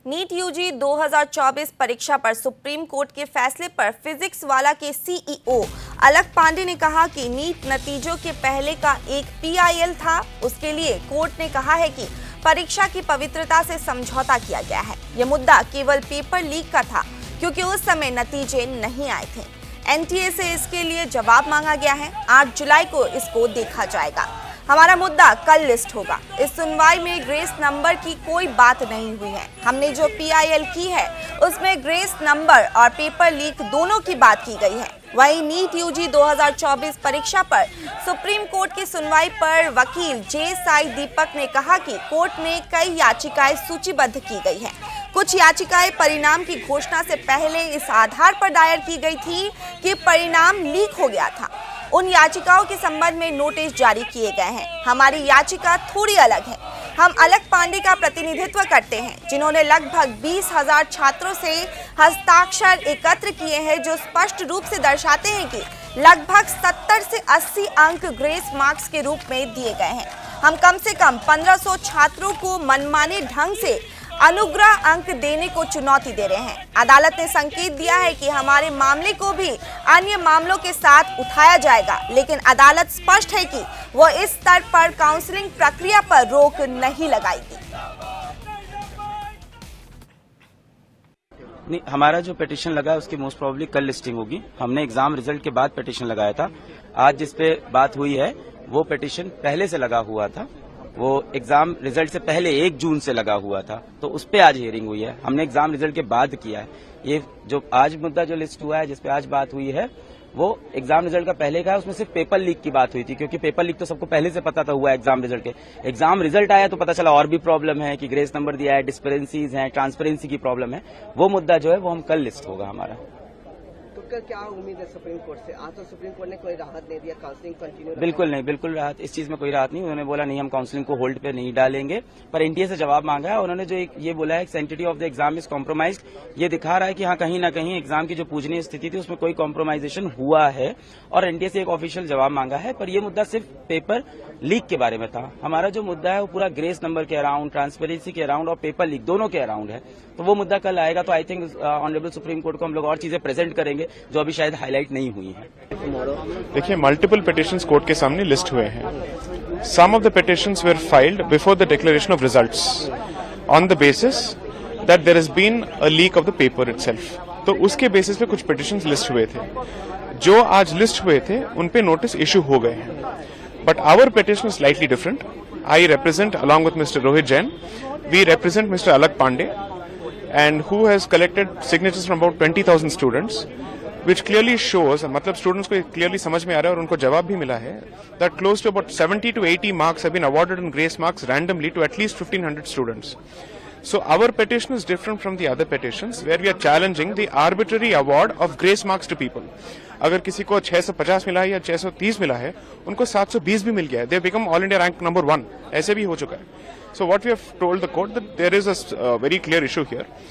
NEET UG 2024 परीक्षा पर supreme court के फैसले पर फिजिक्स वाला के सीईओ अलक पांडे ने कहा कि नीट नतीजों के पहले का एक पीआईएल था। उसके लिए कोर्ट ने कहा है कि परीक्षा की पवित्रता से समझौता किया गया है। यह मुद्दा केवल पेपर लीक का था क्योंकि उस समय नतीजे नहीं आए थे। एनटीए से इसके लिए जवाब मांगा गया है। 8 जुलाई को इसको देखा जाएगा। हमारा मुद्दा कल लिस्ट होगा। इस सुनवाई में ग्रेस नंबर की कोई बात नहीं हुई है। हमने जो पीआईएल की है उसमें ग्रेस नंबर और पेपर लीक दोनों की बात की गई है। वहीं नीट यूजी 2024 परीक्षा पर सुप्रीम कोर्ट की सुनवाई पर वकील जे साई दीपक ने कहा कि कोर्ट में कई याचिकाएं सूचीबद्ध की गई हैं। कुछ याचिकाएं परिणाम की घोषणा से पहले इस आधार पर दायर की गई थी कि परिणाम लीक हो गया था। उन याचिकाओं के संबंध में नोटिस जारी किए गए हैं। हमारी याचिका थोड़ी अलग है। हम अलक पांडे का प्रतिनिधित्व करते हैं जिन्होंने लगभग 20,000 छात्रों से हस्ताक्षर एकत्र किए हैं, जो स्पष्ट रूप से दर्शाते हैं कि लगभग 70 से 80 अंक ग्रेस मार्क्स के रूप में दिए गए हैं। हम कम से कम 1500 छात्रों को मनमाने ढंग से अनुग्रह अंक देने को चुनौती दे रहे हैं। अदालत ने संकेत दिया है कि हमारे मामले को भी अन्य मामलों के साथ उठाया जाएगा, लेकिन अदालत स्पष्ट है कि वो इस स्तर पर काउंसलिंग प्रक्रिया पर रोक नहीं लगाएगी। नहीं, हमारा जो पिटीशन लगा है उसकी मोस्ट प्रोबेबली कल लिस्टिंग होगी। हमने एग्जाम रिजल्ट के बाद पिटीशन लगाया था। आज जिस पे बात हुई है वो पिटीशन पहले से लगा हुआ था। वो एग्जाम रिजल्ट से पहले 1 जून से लगा हुआ था, तो उस पे आज हियरिंग हुई है। हमने एग्जाम रिजल्ट के बाद किया है। ये जो आज मुद्दा जो लिस्ट हुआ है, जिसपे आज बात हुई है, वो एग्जाम रिजल्ट का पहले का है। उसमें सिर्फ पेपर लीक की बात हुई थी, क्योंकि पेपर लीक तो सबको पहले से पता था हुआ है एग्जाम रिजल्ट के। एग्जाम रिजल्ट आया तो पता चला और भी प्रॉब्लम है कि ग्रेस नंबर दिया है, डिस्पेरेंसीज हैं, ट्रांसपेरेंसी की प्रॉब्लम है। वो मुद्दा जो है वो हम कल लिस्ट होगा हमारा। तो क्या उम्मीद है सुप्रीम कोर्ट से? आज तो सुप्रीम कोर्ट ने कोई राहत नहीं दिया, काउंसलिंग कंटिन्यू। बिल्कुल नहीं, बिल्कुल राहत, इस चीज में कोई राहत नहीं। उन्होंने बोला नहीं, हम काउंसलिंग को होल्ड पे नहीं डालेंगे, पर एनटीए से जवाब मांगा है। उन्होंने जो ये बोला है सेंटिटी of the exam is compromised, ये दिखा रहा है कि हाँ कहीं ना कहीं एग्जाम की जो पूजनीय स्थिति थी उसमें कोई कॉम्प्रोमाइजेशन हुआ है, और एनटीए से एक ऑफिशियल जवाब मांगा है। पर यह मुद्दा सिर्फ पेपर लीक के बारे में था। हमारा जो मुद्दा है वो पूरा ग्रेस नंबर के अराउंड, ट्रांसपेरेंसी के अराउंड और पेपर लीक दोनों के अराउंड है। तो वो मुद्दा कल आएगा, तो I think honourable supreme court को हम लोग और चीजें प्रेजेंट करेंगे जो अभी शायद हाईलाइट नहीं हुई है। देखिए, मल्टीपल पिटिशंस कोर्ट के सामने लिस्ट हुए हैं। Some of the petitions were filed before the declaration of results on the basis that there has been a leak of the paper itself. तो उसके बेसिस पे कुछ पिटिशंस लिस्ट हुए थे। जो आज लिस्ट हुए थे उन पे नोटिस इशू हो गए हैं। But our petition is slightly different. I represent, along with Mr. Rohit Jain, we represent Mr. Alak Pandey, and who has collected signatures from about 20,000 students, which clearly shows, मतलब students को clearly समझ में आ रहा है और उनको जवाब भी मिला है, that close to about 70 to 80 marks have been awarded in grace marks randomly to at least 1,500 students. So our petition is different from the other petitions, where we are challenging the arbitrary award of grace marks to people. अगर किसी को 650 मिला है या 630 मिला है, उनको 720 भी मिल गया है, they have become all India rank number 1, ऐसे भी हो चुका है. So what we have told the court that there is a very clear issue here.